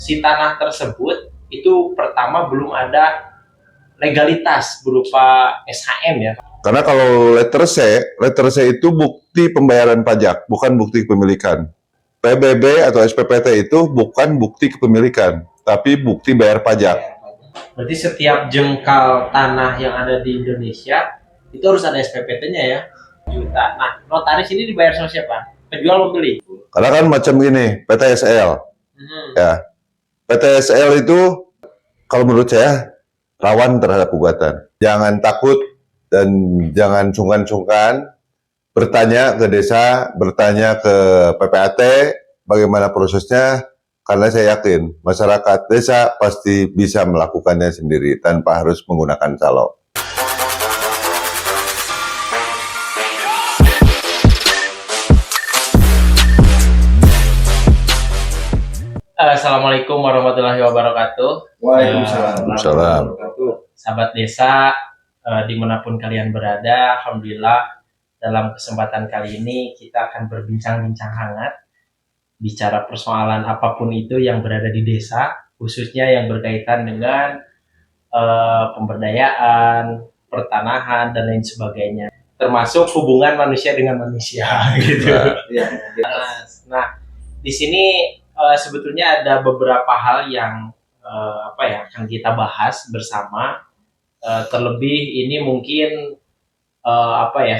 Si tanah tersebut itu pertama belum ada legalitas berupa SHM ya. Karena kalau letter C itu bukti pembayaran pajak, bukan bukti kepemilikan. PBB atau SPPT itu bukan bukti kepemilikan, tapi bukti bayar pajak. Berarti setiap jengkal tanah yang ada di Indonesia itu harus ada SPPT-nya ya. Juta. Nah, notaris ini dibayar sama siapa? Penjual pembeli. Karena kan macam gini, PTSL. Ya. PTSL itu kalau menurut saya rawan terhadap gugatan. Jangan takut dan jangan sungkan-sungkan bertanya ke desa, bertanya ke PPAT bagaimana prosesnya, karena saya yakin masyarakat desa pasti bisa melakukannya sendiri tanpa harus menggunakan calo. Assalamualaikum warahmatullahi wabarakatuh. Waalaikumsalam. Sahabat desa, dimanapun kalian berada, alhamdulillah dalam kesempatan kali ini kita akan berbincang-bincang hangat, bicara persoalan apapun itu yang berada di desa, khususnya yang berkaitan dengan pemberdayaan, pertanahan dan lain sebagainya, termasuk hubungan manusia dengan manusia, gitu. Nah, di sini sebetulnya ada beberapa hal yang akan kita bahas bersama. Terlebih ini mungkin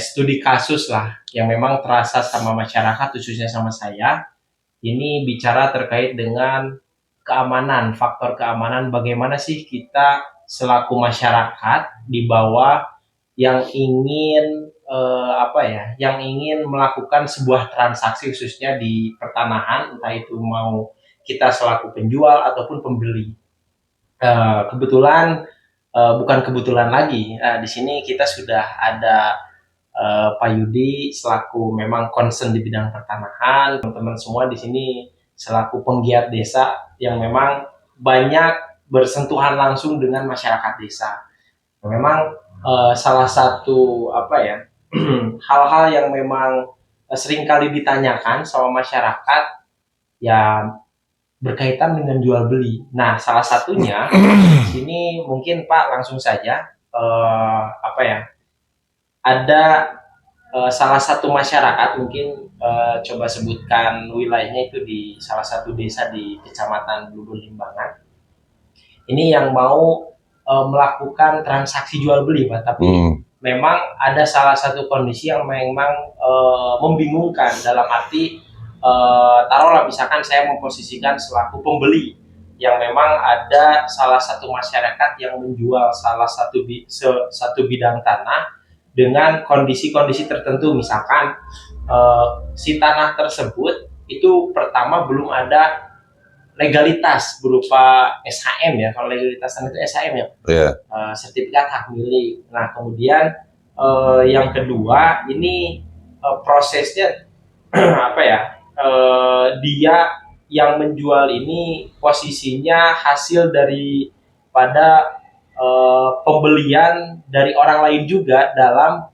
studi kasus lah yang memang terasa sama masyarakat, khususnya sama saya. Ini bicara terkait dengan keamanan, faktor keamanan. Bagaimana sih kita selaku masyarakat di bawah yang ingin yang ingin melakukan sebuah transaksi, khususnya di pertanahan, entah itu mau kita selaku penjual ataupun pembeli. Bukan kebetulan lagi, di sini kita sudah ada Pak Yudi selaku memang concern di bidang pertanahan, teman-teman semua di sini selaku penggiat desa yang memang banyak bersentuhan langsung dengan masyarakat desa. Memang salah satu hal-hal yang memang seringkali ditanyakan sama masyarakat ya berkaitan dengan jual beli. Nah, salah satunya di sini mungkin Pak langsung saja ada salah satu masyarakat, mungkin coba sebutkan wilayahnya, itu di salah satu desa di Kecamatan Blubur Limbangan. Ini yang mau melakukan transaksi jual beli, Pak, tapi memang ada salah satu kondisi yang memang membingungkan, dalam arti taruhlah misalkan saya memposisikan selaku pembeli, yang memang ada salah satu masyarakat yang menjual salah satu bidang tanah dengan kondisi-kondisi tertentu, misalkan si tanah tersebut itu pertama belum ada legalitas berupa SHM ya, kalau legalitas tanah itu SHM ya, sertifikat hak milik. Nah, kemudian yang kedua ini prosesnya dia yang menjual ini posisinya hasil daripada pembelian dari orang lain juga dalam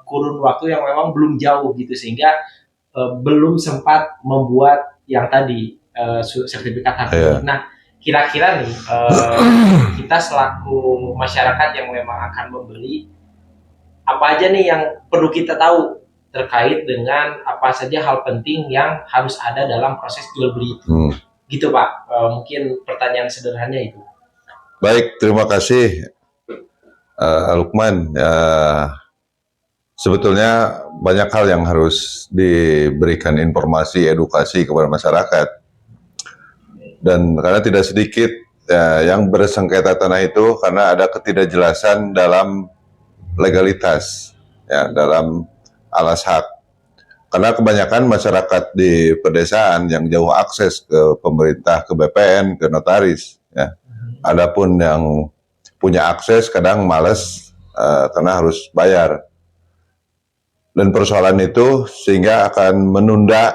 kurun waktu yang memang belum jauh gitu, sehingga belum sempat membuat yang tadi sertifikat hak milik. Nah, kira-kira nih kita selaku masyarakat yang memang akan membeli, apa aja nih yang perlu kita tahu terkait dengan apa saja hal penting yang harus ada dalam proses jual beli itu. Gitu Pak, mungkin pertanyaan sederhananya itu. Baik, terima kasih Lukman. Sebetulnya banyak hal yang harus diberikan informasi, edukasi kepada masyarakat. Dan karena tidak sedikit yang bersengketa tanah itu karena ada ketidakjelasan dalam legalitas, dalam alas hak. Karena kebanyakan masyarakat di pedesaan yang jauh akses ke pemerintah, ke BPN, ke notaris, adapun yang punya akses kadang malas karena harus bayar. Dan persoalan itu sehingga akan menunda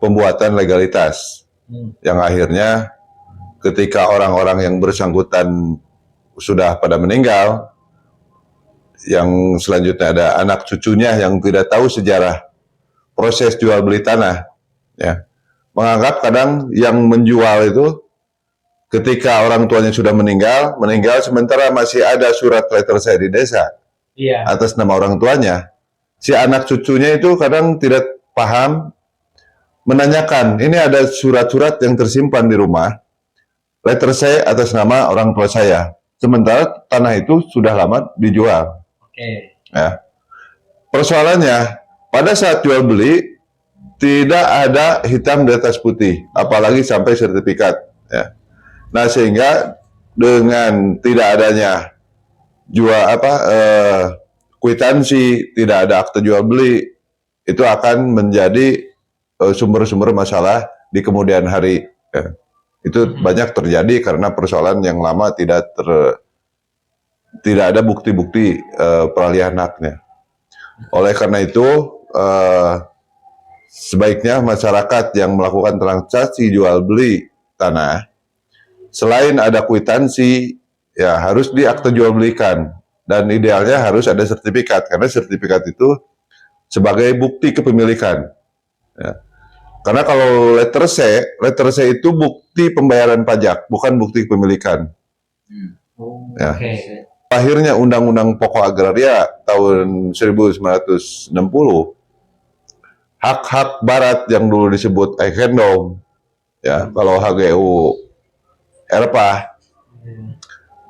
pembuatan legalitas, yang akhirnya ketika orang-orang yang bersangkutan sudah pada meninggal, yang selanjutnya ada anak cucunya yang tidak tahu sejarah proses jual beli tanah, menganggap kadang yang menjual itu ketika orang tuanya sudah meninggal sementara masih ada surat letter C di desa Iya. atas nama orang tuanya. Si anak cucunya itu kadang tidak paham, menanyakan, ini ada surat-surat yang tersimpan di rumah, letter C atas nama orang tua saya. Sementara tanah itu sudah lama dijual. Oke. Ya. Persoalannya, pada saat jual beli tidak ada hitam di atas putih, apalagi sampai sertifikat. Ya. Nah, sehingga dengan tidak adanya kwitansi, tidak ada akte jual beli, itu akan menjadi sumber-sumber masalah di kemudian hari. Ya. Itu banyak terjadi karena persoalan yang lama tidak ada bukti-bukti peralihan haknya. Oleh karena itu, sebaiknya masyarakat yang melakukan transaksi jual beli tanah, selain ada kwitansi, ya harus diakte jual belikan, dan idealnya harus ada sertifikat, karena sertifikat itu sebagai bukti kepemilikan. Ya. Karena kalau letter C itu bukti pembayaran pajak, bukan bukti kepemilikan. Ya. Oke. Akhirnya Undang-Undang Pokok Agraria tahun 1960, hak-hak barat yang dulu disebut Eikendom, ya kalau HGU ERPA.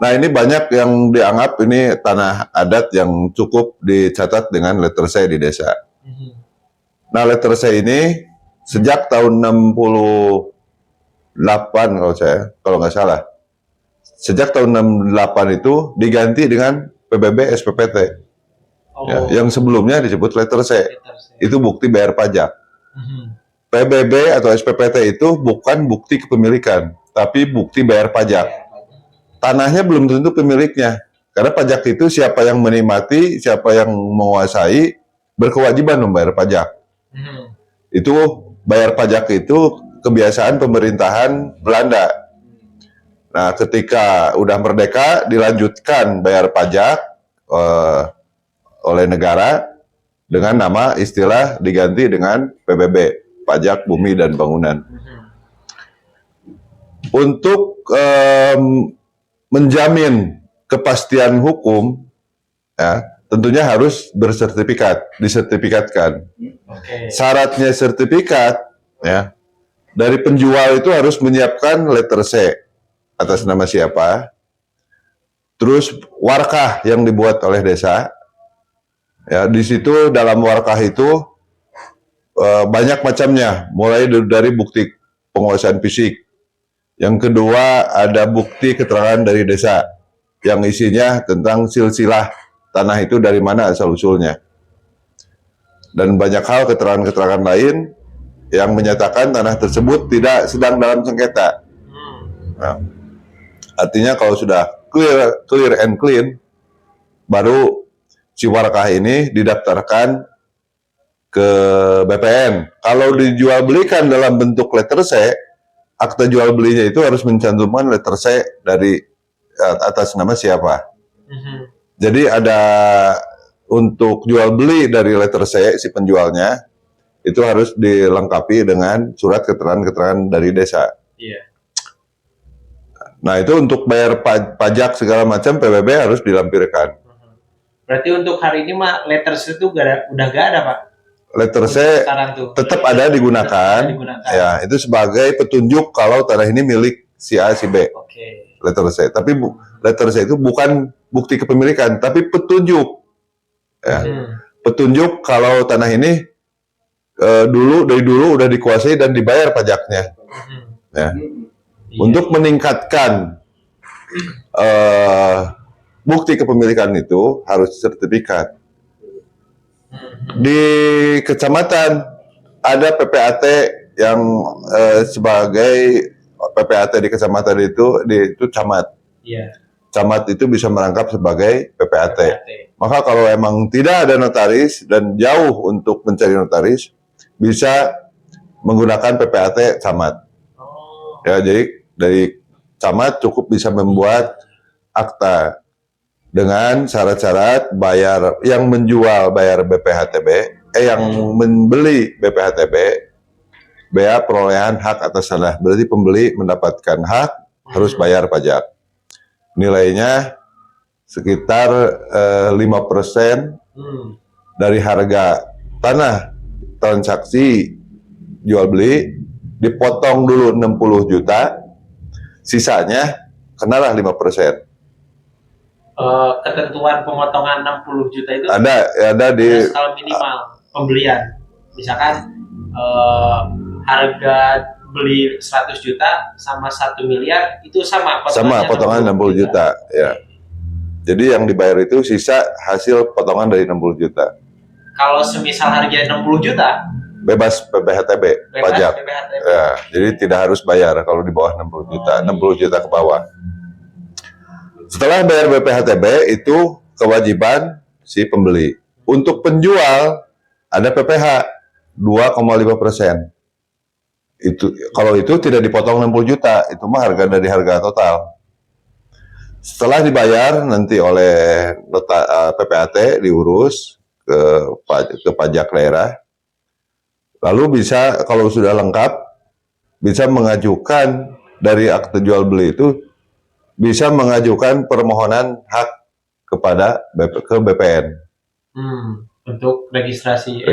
Nah, ini banyak yang dianggap ini tanah adat yang cukup dicatat dengan letter C di desa. Nah, letter C ini sejak tahun 68 kalau nggak salah. Sejak tahun 68 itu diganti dengan PBB SPPT. Ya, yang sebelumnya disebut letter C. Itu bukti bayar pajak. PBB atau SPPT itu bukan bukti kepemilikan, tapi bukti bayar pajak. Tanahnya belum tentu pemiliknya. Karena pajak itu siapa yang menikmati, siapa yang menguasai, berkewajiban membayar pajak. Itu bayar pajak itu kebiasaan pemerintahan Belanda. Nah, ketika udah merdeka, dilanjutkan bayar pajak oleh negara dengan nama istilah diganti dengan PBB, Pajak Bumi dan Bangunan. Untuk menjamin kepastian hukum, ya, tentunya harus bersertifikat, disertifikatkan. Syaratnya sertifikat, ya, dari penjual itu harus menyiapkan letter C atas nama siapa, terus warkah yang dibuat oleh desa, ya di situ dalam warkah itu banyak macamnya, mulai dari bukti penguasaan fisik. Yang kedua ada bukti keterangan dari desa yang isinya tentang silsilah tanah itu dari mana asal usulnya, dan banyak hal keterangan-keterangan lain yang menyatakan tanah tersebut tidak sedang dalam sengketa. Nah, artinya kalau sudah clear and clean, baru si warkah ini didaftarkan ke BPN. Kalau dijual belikan dalam bentuk letter C, akte jual belinya itu harus mencantumkan letter C dari atas nama siapa. Jadi ada untuk jual beli dari letter C si penjualnya itu harus dilengkapi dengan surat keterangan-keterangan dari desa. Iya. Nah, itu untuk bayar pajak segala macam PBB harus dilampirkan. Berarti untuk hari ini mah letter C itu udah gak ada, Pak? Letter C tetap ada digunakan. Ya, itu sebagai petunjuk kalau tanah ini milik si A, si B. Oke. Letter C. Tapi letter C itu bukan bukti kepemilikan, tapi petunjuk. Ya. Petunjuk kalau tanah ini dari dulu udah dikuasai dan dibayar pajaknya. Ya. Untuk meningkatkan bukti kepemilikan itu harus sertifikat. Di kecamatan ada PPAT yang sebagai PPAT di kecamatan itu camat. Iya. Camat itu bisa merangkap sebagai PPAT. Maka kalau emang tidak ada notaris dan jauh untuk mencari notaris, bisa menggunakan PPAT camat. Ya, jadi dari camat cukup bisa membuat akta dengan syarat-syarat bayar, yang menjual bayar BPHTB, yang membeli BPHTB, bea perolehan hak atas tanah. Berarti pembeli mendapatkan hak harus bayar pajak. Nilainya sekitar 5% dari harga tanah transaksi jual beli, dipotong dulu 60 juta, sisanya kenalah 5%. Ketentuan pemotongan 60 juta itu Ada di skala minimal pembelian. Misalkan harga beli 100 juta sama 1 miliar itu sama potongan 60 juta ya. Jadi yang dibayar itu sisa hasil potongan dari 60 juta. Kalau semisal harganya 60 juta bebas PPHTB pajak. PPHTB. Ya, jadi tidak harus bayar kalau di bawah 60 juta, 60 juta ke bawah. Setelah bayar BPHTB itu kewajiban si pembeli. Untuk penjual ada PPH 2,5%. Itu kalau itu tidak dipotong 60 juta, itu mah harga dari harga total. Setelah dibayar nanti oleh PPAT diurus ke pajak daerah. Lalu bisa kalau sudah lengkap bisa mengajukan dari akte jual beli itu bisa mengajukan permohonan hak kepada ke BPN. Untuk registrasi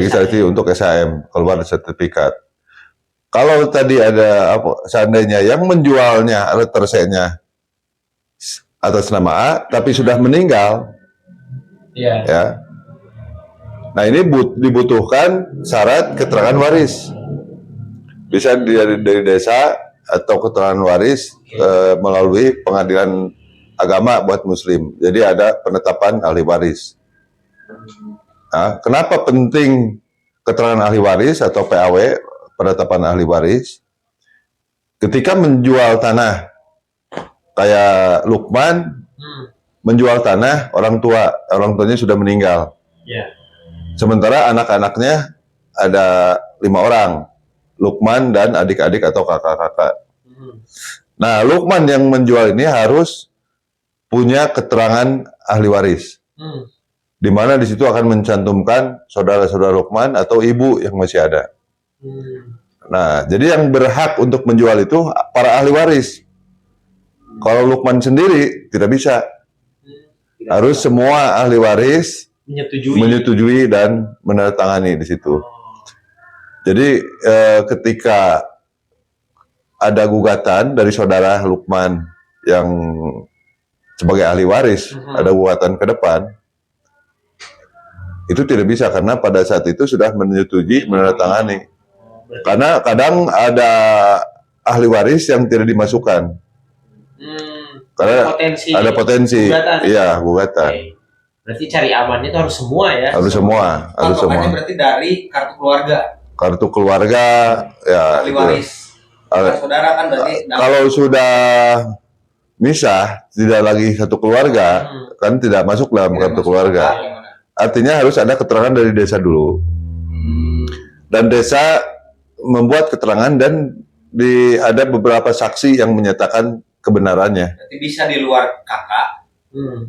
untuk SHM keluar sertifikat. Kalau tadi ada seandainya yang menjualnya atau tersenyanya atas nama A tapi sudah meninggal, ya. Nah ini dibutuhkan syarat keterangan waris. Bisa dari desa atau keterangan waris melalui pengadilan agama buat muslim. Jadi ada penetapan ahli waris. Nah, kenapa penting keterangan ahli waris atau PAW, penetapan ahli waris? Ketika menjual tanah, kayak Lukman menjual tanah orang tuanya sudah meninggal. Sementara anak-anaknya ada 5 orang, Lukman dan adik-adik atau kakak-kakak. Nah, Lukman yang menjual ini harus punya keterangan ahli waris, di mana di situ akan mencantumkan saudara-saudara Lukman atau ibu yang masih ada. Nah, jadi yang berhak untuk menjual itu para ahli waris. Kalau Lukman sendiri tidak bisa, harus semua ahli waris menyetujui dan menandatangani di situ. Jadi ketika ada gugatan dari saudara Lukman yang sebagai ahli waris, ada gugatan ke depan, itu tidak bisa karena pada saat itu sudah menyetujui menandatangani. Karena kadang ada ahli waris yang tidak dimasukkan. Karena ada potensi. Iya, gugatan. Berarti cari amannya itu harus semua ya. Harus semua. Berarti dari kartu keluarga. Kartu keluarga ya. Ahli waris. Saudara kan berarti. Kalau sudah misah, tidak lagi satu keluarga, kan tidak masuk dalam kartu keluarga. Artinya harus ada keterangan dari desa dulu. Dan desa membuat keterangan dan ada beberapa saksi yang menyatakan kebenarannya. Berarti bisa di luar kakak,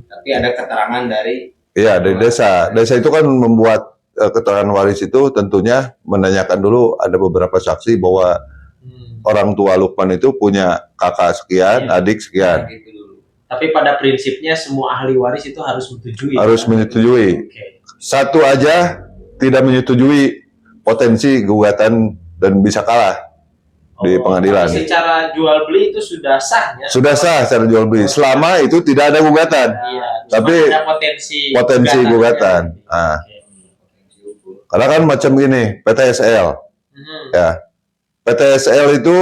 tapi ada keterangan dari. Iya, dari desa. Desa itu kan membuat keterangan waris itu tentunya menanyakan dulu ada beberapa saksi bahwa orang tua Lukman itu punya kakak sekian, adik sekian. Tapi pada prinsipnya semua ahli waris itu harus menyetujui. Harus menyetujui. Satu aja tidak menyetujui, potensi gugatan dan bisa kalah di pengadilan. Tapi secara jual beli itu sudah sah ya? Sudah sah secara jual beli. Selama itu tidak ada gugatan. Tapi ada potensi gugatan. Nah. Karena kan macam gini, PTSL. Ya. PTSL itu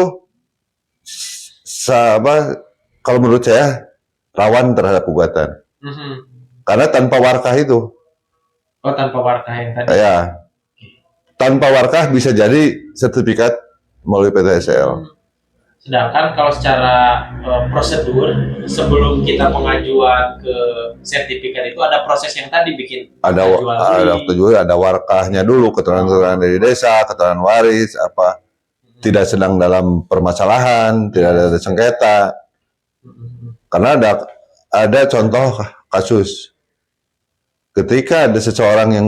kalau menurut saya rawan terhadap gugatan. Karena tanpa warkah itu. Tanpa warkah yang tadi. Ya. Tanpa warkah bisa jadi sertifikat melalui PTSL. Sedangkan kalau secara prosedur sebelum kita pengajuan ke sertifikat itu ada proses yang tadi bikin ada warkahnya dulu, keterangan dari desa, keterangan waris, tidak sedang dalam permasalahan, tidak ada sengketa. Karena ada contoh kasus ketika ada seseorang yang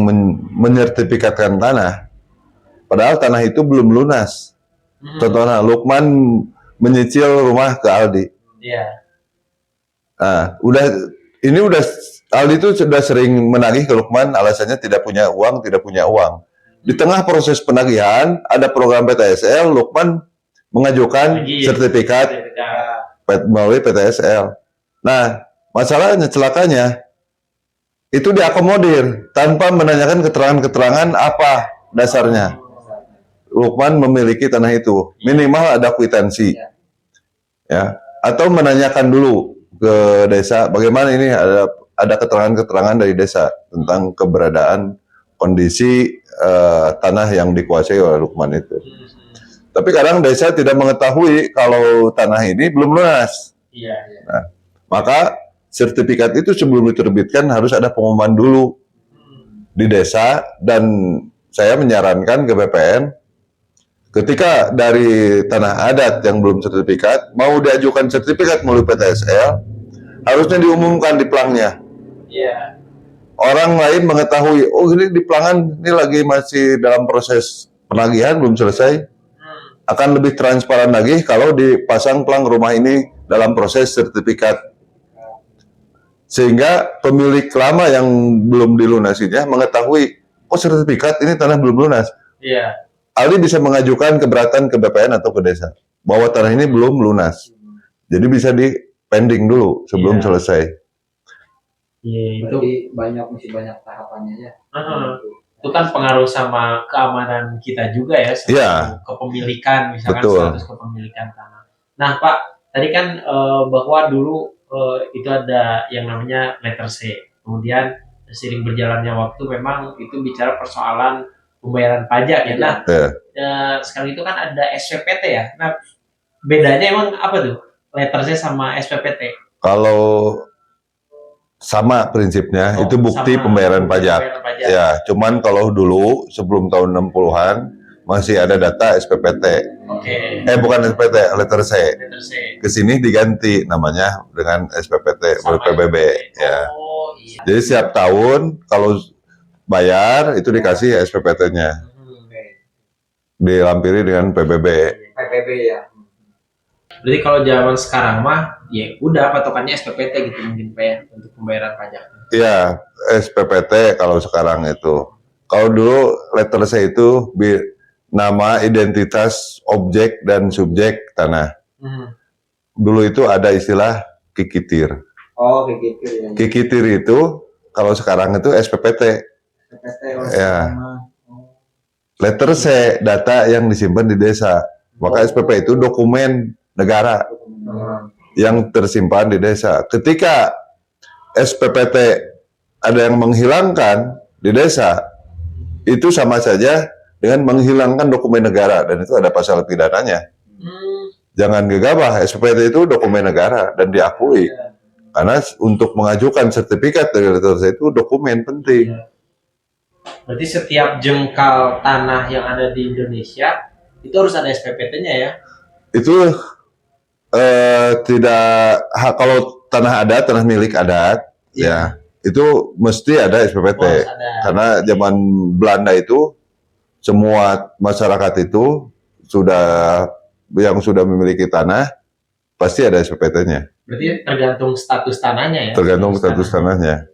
menyertifikatkan tanah, padahal tanah itu belum lunas. Contohnya Lukman menyicil rumah ke Aldi. Iya. Nah, Aldi itu sudah sering menagih ke Lukman, alasannya tidak punya uang. Di tengah proses penagihan ada program PTSL, Lukman mengajukan sertifikat melalui PTSL. Nah, masalahnya celakanya itu diakomodir tanpa menanyakan keterangan-keterangan apa dasarnya. Lukman memiliki tanah itu, minimal ada kwitansi, ya, atau menanyakan dulu ke desa bagaimana ini ada keterangan-keterangan dari desa tentang keberadaan kondisi tanah yang dikuasai oleh Lukman itu. Tapi kadang desa tidak mengetahui kalau tanah ini belum lunas. Iya. Nah, maka sertifikat itu sebelum diterbitkan harus ada pengumuman dulu di desa, dan saya menyarankan ke BPN ketika dari tanah adat yang belum sertifikat mau diajukan sertifikat melalui PTSL harusnya diumumkan di plangnya. Iya. Orang lain mengetahui, oh ini di plangan ini lagi masih dalam proses penagihan belum selesai. Akan lebih transparan lagi kalau dipasang plang rumah ini dalam proses sertifikat. Sehingga pemilik lama yang belum dilunasinya mengetahui, oh sertifikat ini tanah belum lunas. Iya. Aldi bisa mengajukan keberatan ke BPN atau ke desa bahwa tanah ini belum lunas. Jadi bisa di pending dulu sebelum selesai. Iya, itu masih banyak tahapannya ya. Itu kan pengaruh sama keamanan kita juga ya, sama kepemilikan, misalkan status kepemilikan tanah. Nah Pak, tadi kan bahwa dulu itu ada yang namanya letter C, kemudian seiring berjalannya waktu memang itu bicara persoalan pembayaran pajak ya. Nah sekarang itu kan ada SPPT ya. Nah bedanya emang apa tuh letter C sama SPPT? Kalau sama prinsipnya, itu bukti pembayaran pajak. Ya, cuman kalau dulu sebelum tahun 60-an masih ada data SPPT. Bukan SPPT, letter C. Kesini diganti namanya dengan SPPT oleh PBB. Ya. Jadi setiap tahun kalau bayar itu dikasih SPPT-nya. Dilampiri dengan PBB. PBB ya. Berarti kalau zaman sekarang mah ya udah patokannya SPPT gitu mungkin Pak ya untuk pembayaran pajak. Iya, SPPT kalau sekarang itu. Kalau dulu letter C itu nama, identitas, objek dan subjek tanah. Dulu itu ada istilah kikitir. Oh, kikitir ya. Kikitir itu kalau sekarang itu SPPT. Ya. Letter C data yang disimpan di desa. Maka SPP itu dokumen negara yang tersimpan di desa. Ketika SPPT ada yang menghilangkan di desa, itu sama saja dengan menghilangkan dokumen negara, dan itu ada pasal pidananya. Jangan gegabah, SPPT itu dokumen negara dan diakui. Karena untuk mengajukan sertifikat dari letter C itu dokumen penting. Berarti setiap jengkal tanah yang ada di Indonesia itu harus ada SPPT-nya ya? Itu tidak, kalau tanah adat, tanah milik adat, ya itu mesti ada SPPT. Karena zaman Belanda itu semua masyarakat itu yang sudah memiliki tanah pasti ada SPPT-nya. Berarti tergantung status tanahnya ya? Tergantung status tanahnya.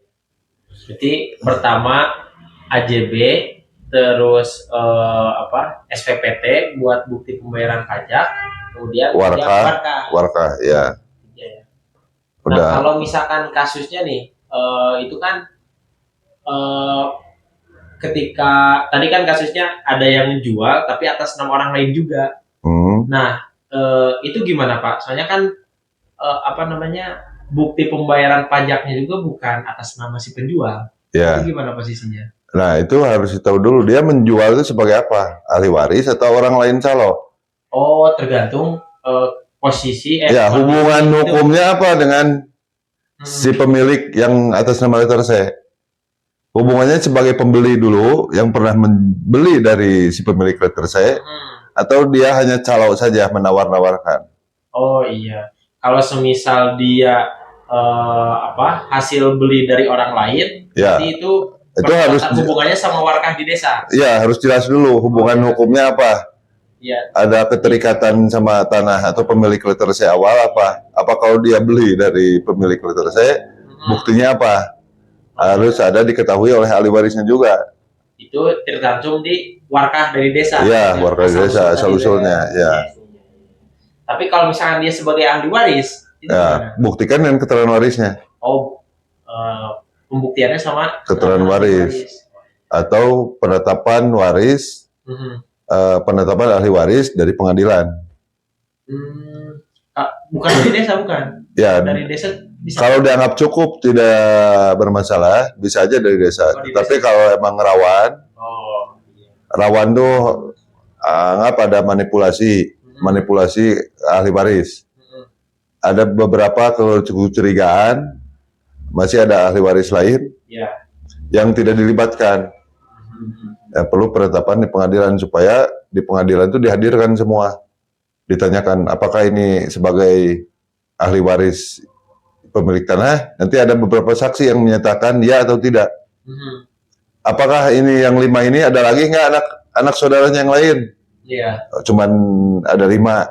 Berarti pertama AJB, terus SPPT buat bukti pembayaran pajak, kemudian warka ya. Nah kalau misalkan kasusnya nih itu kan ketika tadi kan kasusnya ada yang menjual tapi atas nama orang lain juga. Nah itu gimana Pak? Soalnya kan bukti pembayaran pajaknya juga bukan atas nama si penjual. Itu gimana posisinya? Nah itu harus ditahu dulu dia menjual itu sebagai apa? Ahli waris atau orang lain calo? Oh tergantung posisi. Hubungan hukumnya apa dengan si pemilik yang atas nama letter C? Hubungannya sebagai pembeli dulu yang pernah membeli dari si pemilik letter C, atau dia hanya calo saja menawar-nawarkan? Oh iya, kalau semisal dia hasil beli dari orang lain, berarti itu harus hubungannya sama warkah di desa. Iya, harus jelas dulu hubungan hukumnya apa. Iya. ada keterikatan sama tanah atau pemilik liter C awal apa? Apa kalau dia beli dari pemilik liter C, buktinya apa? Harus ada diketahui oleh ahli warisnya juga. Itu tergantung di warkah dari desa. Iya, warga desa, Asal-usulnya asal-usulnya, ya. Tapi kalau misalkan dia sebagai ahli waris, itu Ya, gimana? buktikan dengan keterangan warisnya Oh, pembuktiannya sama Keterangan ahli waris. Atau penetapan waris, Mhm. penetapan ahli waris dari pengadilan. Bukan dari desa, bukan? Ya, Dari desa bisa. kalau dianggap cukup tidak bermasalah, bisa aja dari desa. Oh, di Tapi desa. kalau emang rawan, Oh, iya. rawan tuh anggap ada manipulasi ahli waris. Mhm. Ada beberapa kecurigaan masih ada ahli waris lain Iya. yang tidak dilibatkan. Ya, perlu penetapan di pengadilan supaya di pengadilan itu dihadirkan semua. Ditanyakan apakah ini sebagai ahli waris pemilik tanah, nanti ada beberapa saksi yang menyatakan ya atau tidak. Mhm. Apakah ini yang 5 ini ada lagi nggak anak saudaranya yang lain? Iya. Cuman ada 5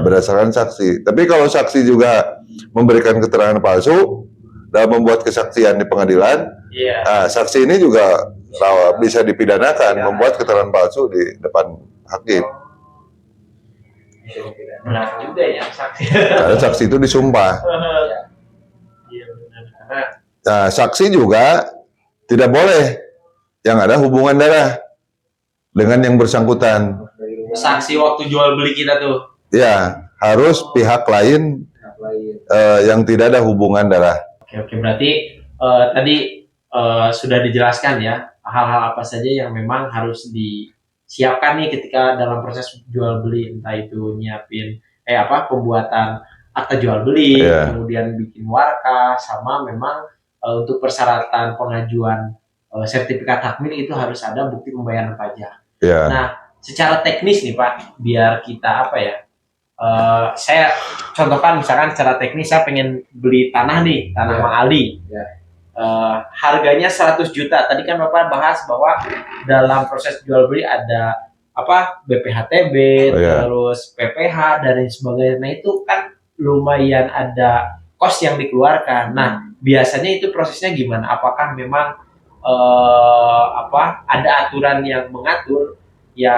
berdasarkan saksi. Tapi kalau saksi juga memberikan keterangan palsu dalam membuat kesaksian di pengadilan, Iya. saksi ini juga bisa dipidanakan membuat keterangan palsu di depan hakim. Benar juga ya saksi. Karena saksi itu disumpah. Iya benar. Karena Nah, saksi juga tidak boleh yang ada hubungan darah dengan yang bersangkutan. saksi waktu jual beli kita tuh. Ya, harus pihak lain yang tidak ada hubungan darah. Oke, berarti tadi sudah dijelaskan ya hal-hal apa saja yang memang harus disiapkan nih ketika dalam proses jual beli, entah itu nyiapin pembuatan akta jual beli, Iya. kemudian bikin warkah, sama memang untuk persyaratan pengajuan sertifikat hak milik itu harus ada bukti pembayaran pajak. Ya, Nah, secara teknis nih Pak, biar kita saya contohkan misalkan secara teknis saya pengen beli tanah nih, tanah Ya. Mang Ali. Ya. Harganya 100 juta. Tadi kan Bapak bahas bahwa dalam proses jual beli ada BPHTB, Oh, ya. terus PPH dan lain sebagainya. Nah, itu kan lumayan ada kos yang dikeluarkan. Nah, biasanya itu prosesnya gimana? Apakah memang ada aturan yang mengatur ya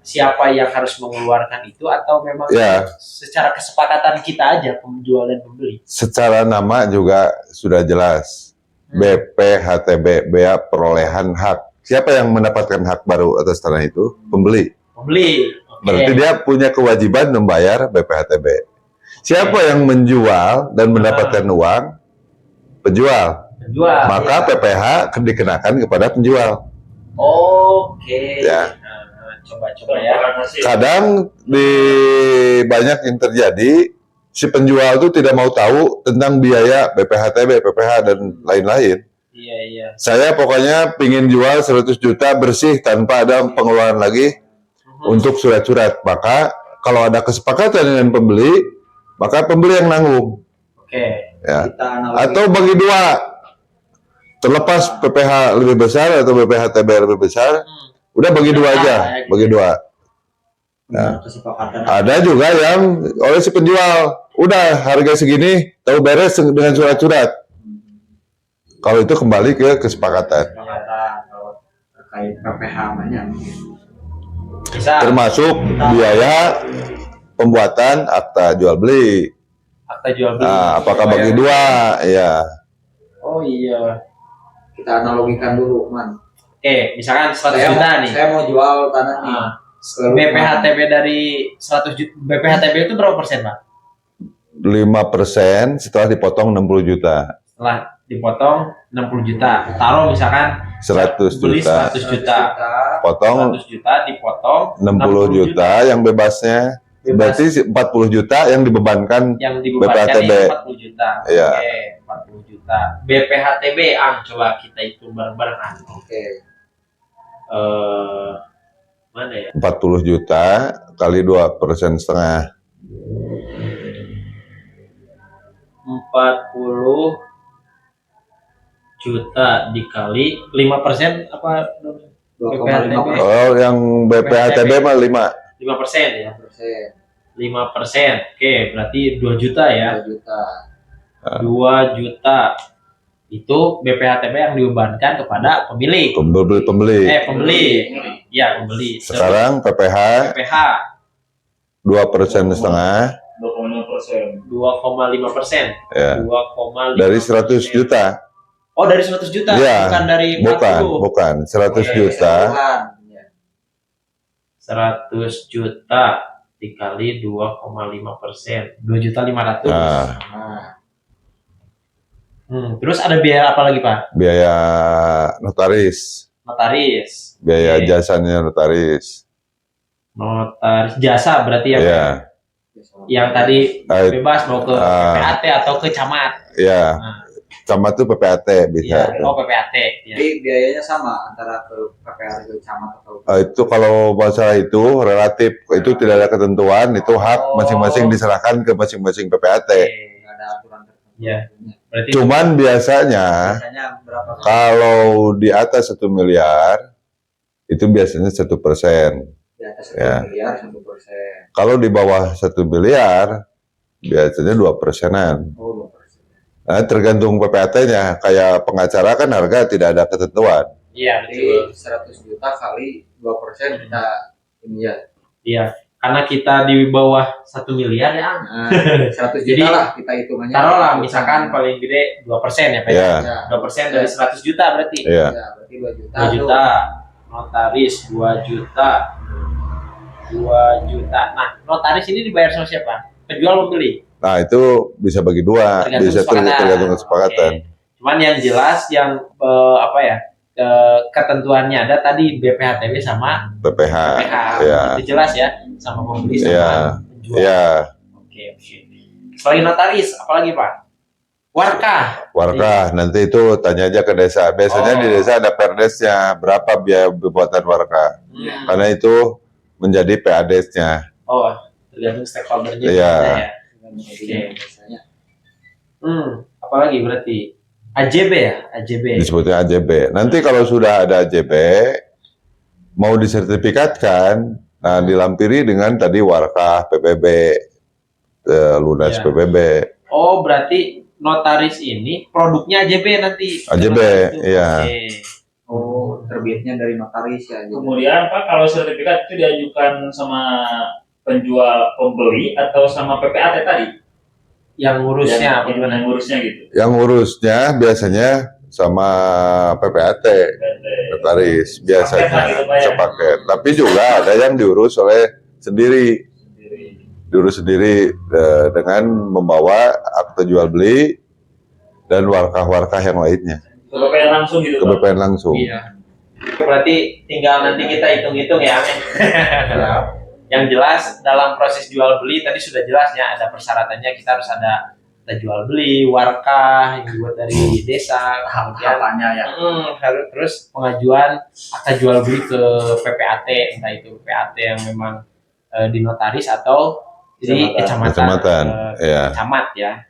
siapa yang harus mengeluarkan itu, atau memang Ya. secara kesepakatan kita aja penjual dan pembeli? secara nama juga sudah jelas. BPHTB, bea perolehan hak. Siapa yang mendapatkan hak baru atas tanah itu? Pembeli. Pembeli. Oke. Berarti dia punya kewajiban membayar BPHTB. Siapa yang menjual dan mendapatkan uang? Penjual. Penjual. Maka ya. PPH dikenakan kepada penjual. Oke. Ya. Nah, coba ya. Kadang di banyak yang terjadi, si penjual itu tidak mau tahu tentang biaya BPHTB, PPH dan lain-lain. Iya. Saya pokoknya pingin jual 100 juta bersih tanpa ada pengeluaran lagi untuk surat-surat. Maka kalau ada kesepakatan dengan pembeli, maka pembeli yang nanggung. Oke. Ya. Kita analogi. Atau bagi dua, terlepas PPH lebih besar atau BPHTB lebih besar, udah bagi dua aja, bagi dua. Nah, kesepakatan. Ada juga yang oleh si penjual, udah harga segini, tahu beres dengan surat-surat. Kalau itu kembali ke kesepakatan, Kesepakatan kalau terkait PPH banyak. Bisa. termasuk biaya pembuatan akta jual beli. Akta jual beli. Nah, apakah bagi dua? Ya, Oh iya. Kita analogikan dulu, Man. Oke, misalkan 100 juta nih. Saya mau jual tanah nih. Ah, ke lu, BPHTB dari 100 juta. BPHTB itu berapa persen, Pak? 5% setelah dipotong 60 juta, Setelah dipotong 60 juta. Taruh misalkan 100 beli juta, 100 juta. potong 100 juta dipotong 60 juta yang bebasnya. Bebas. Berarti 40 juta yang dibebankan. Yang dibebankan BPHTB. itu 40 juta. Iya. Oke, 40 juta. BPHTB coba kita hitung bareng-bareng. Oke. Mana ya? 40 juta kali 2,5%. 40 juta dikali 5% apa? BPHTB. 2,5%. Oh, yang BPHTB mah 5. 5% ya. 5%. 5%. Oke, berarti 2 juta ya. 2 juta. 2 juta. Itu BPHTB yang dibebankan kepada pemilik. Pembeli. Pembeli. Ya, pembeli. Sekarang PPH PPH 2,5%. 2,5%. Ya. 2,5%. Dari 100 juta. Oh, dari 100 juta, Iya. bukan dari 40. Bukan. 100 Oke, juta. Ya. 100 juta dikali 2,5%. 2.500.000. Nah, Nah, Terus ada biaya apa lagi, Pak? biaya notaris, Notaris. biaya Oke. jasanya notaris. Notaris jasa berarti ya, Pak? Ya, Yang tadi Ah, bebas mau ke ah. PPAT atau ke camat. ya. Nah, Camat tuh PPAT bisa. iya. Oh, PPAT. Ya. jadi biayanya sama antara ke PPH ke camat atau Itu kalau masalah itu relatif, itu tidak ada ketentuan, itu hak masing-masing diserahkan ke masing-masing PPAT. Oke. nggak ada aturan tertentu. Iya. Berarti Cuman biasanya Biasanya berapa? kalau di atas 1 miliar itu biasanya 1%. Di atas 1 Ya. miliar 1%. Kalau di bawah 1 miliar biasanya 2%-an. Oh, 2%. Nah, tergantung PPAT-nya. Kayak pengacara kan harga tidak ada ketentuan. iya, Jadi betul. 100 juta kali 2% kita ini ya. Iya. Karena kita di bawah 1 miliar ya. Nah, 100 Jadi, juta lah kita hitungannya. Taruhlah misalkan paling gede 2% ya, Pak. Ya, Ya, 2% dari 100 juta berarti. iya. ya, berarti 2 juta. 2 juta. Notaris 2 juta. 2 juta. Nah, notaris ini dibayar sama siapa? Penjual pembeli. Nah, itu bisa bagi dua, bisa tergantung kesepakatan. Oke. Cuman yang jelas yang ketentuannya ada tadi BPHTB sama PPH. PPH. Ya. Itu jelas ya, sama pembeli sama Ya. penjual. Ya, Oke. Selain notaris, apalagi Pak? Warkah. warkah. Nanti itu tanya aja ke desa. Biasanya Oh. di desa ada perdesnya, berapa biaya pembuatan warkah. Karena itu menjadi PADES-nya. Oh, tergantung stakeholder-nya. Iya. Ya. Oke. Biasanya. Apalagi berarti AJB ya, AJB. Disebutnya AJB. Nanti kalau sudah ada AJB, mau disertifikatkan, nah dilampiri dengan tadi warkah, PPB, lunas Ya. PPB. Oh, berarti notaris ini produknya AJB nanti. AJB, iya. Oke. Oh, terbitnya dari notaris ya. Jadi. Kemudian Pak, kalau sertifikat itu diajukan sama penjual pembeli atau sama PPAT tadi? Yang ngurusnya apa yang gimana? ngurusnya gitu. Yang ngurusnya biasanya sama PPAT, notaris biasanya sepaket. Tapi juga ada yang diurus oleh sendiri, diurus sendiri dengan membawa akte jual beli dan warkah-warkah yang lainnya Ke BPN langsung gitu ke Pak? BPN langsung. Iya. Berarti tinggal nanti kita hitung-hitung ya. Yang jelas dalam proses jual beli tadi sudah jelas ya, ada persyaratannya, kita harus ada jual beli, warkah yang dibuat dari desa, kemudian Tahapannya ya. harus terus pengajuan akta jual beli ke PPAT, entah itu PPAT yang memang di notaris atau di Kecamatan, ya. camat ya.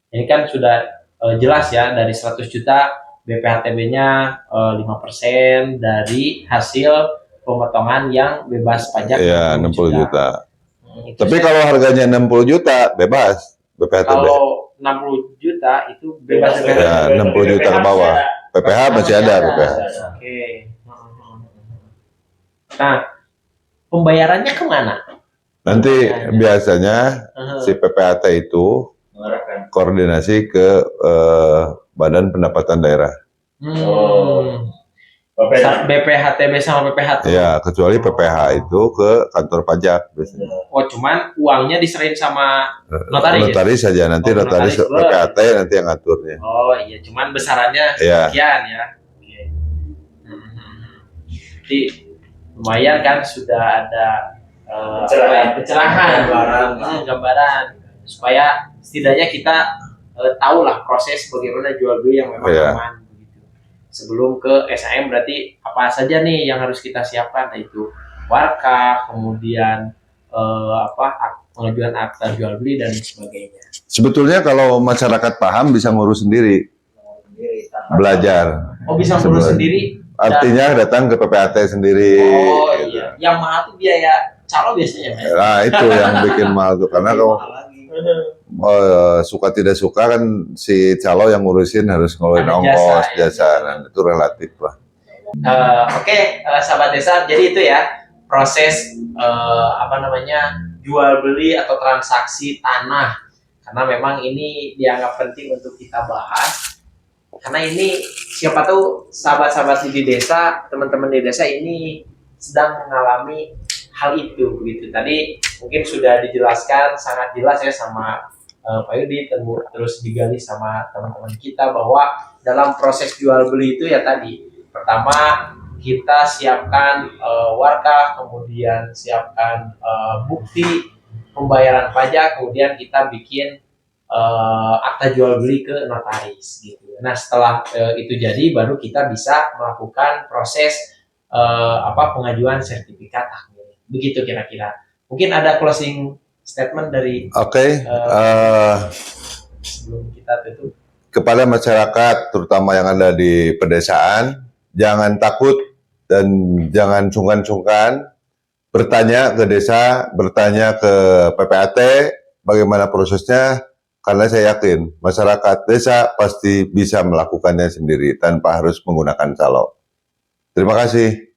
Ini kan sudah jelas ya, dari 100 juta BPHTB-nya 5% dari hasil pemotongan yang bebas pajak. Ya, 60 juta. Itu Tapi saya- kalau harganya 60 juta bebas BPHTB. kalau 60 juta itu bebas Bebas, Ya, 60 juta ke bawah. PPH masih ada PPH. Oke. Nah, pembayarannya kemana? Nanti biasanya si PPAT itu Mengarahkan. koordinasi ke Badan Pendapatan Daerah. BPHTB sama PPH. Ya, kecuali PPH itu ke kantor pajak biasanya. Oh, cuman uangnya diserahin sama notaris. Notaris saja, nanti Oh, notaris notaris. PPAT nanti yang ngaturnya. Oh iya, cuman besarannya Ya. sekian ya. Oke. Jadi lumayan kan sudah ada pencerahan, gambaran supaya setidaknya kita tahu lah proses bagaimana jual beli yang memang Iya. aman begitu. Sebelum ke SAM berarti apa saja nih yang harus kita siapkan, yaitu warkah, kemudian pengajuan akta jual beli dan sebagainya. Sebetulnya kalau masyarakat paham bisa ngurus sendiri, belajar. Oh, bisa ngurus Sebenarnya. sendiri. Artinya datang ke PPAT sendiri. Oh gitu. iya, yang mahal tuh biaya calo biasanya, Mas. Nah itu yang bikin mahal tuh, karena kalau Mahal lagi. suka tidak suka kan si calo yang ngurusin harus ngeluarin Ada ongkos, jasa, ya. jasa, nah, itu relatif lah. Oke, sahabat desa, jadi itu ya proses apa namanya jual beli atau transaksi tanah, karena memang ini dianggap penting untuk kita bahas, karena ini siapa tahu sahabat-sahabat di desa, teman-teman di desa ini sedang mengalami hal itu gitu. Tadi mungkin sudah dijelaskan sangat jelas ya sama Pak Yudi, terus digali sama teman-teman kita bahwa dalam proses jual beli itu ya tadi pertama kita siapkan warkah, kemudian siapkan bukti pembayaran pajak, kemudian kita bikin akta jual beli ke notaris gitu. Nah setelah itu jadi baru kita bisa melakukan proses pengajuan sertifikat hak milik. Begitu kira-kira. Mungkin ada closing statement dari Oke, sebelum kita tutup. kepada masyarakat terutama yang ada di pedesaan, jangan takut dan jangan sungkan-sungkan bertanya ke desa, bertanya ke PPAT bagaimana prosesnya, karena saya yakin masyarakat desa pasti bisa melakukannya sendiri tanpa harus menggunakan calo. Terima kasih.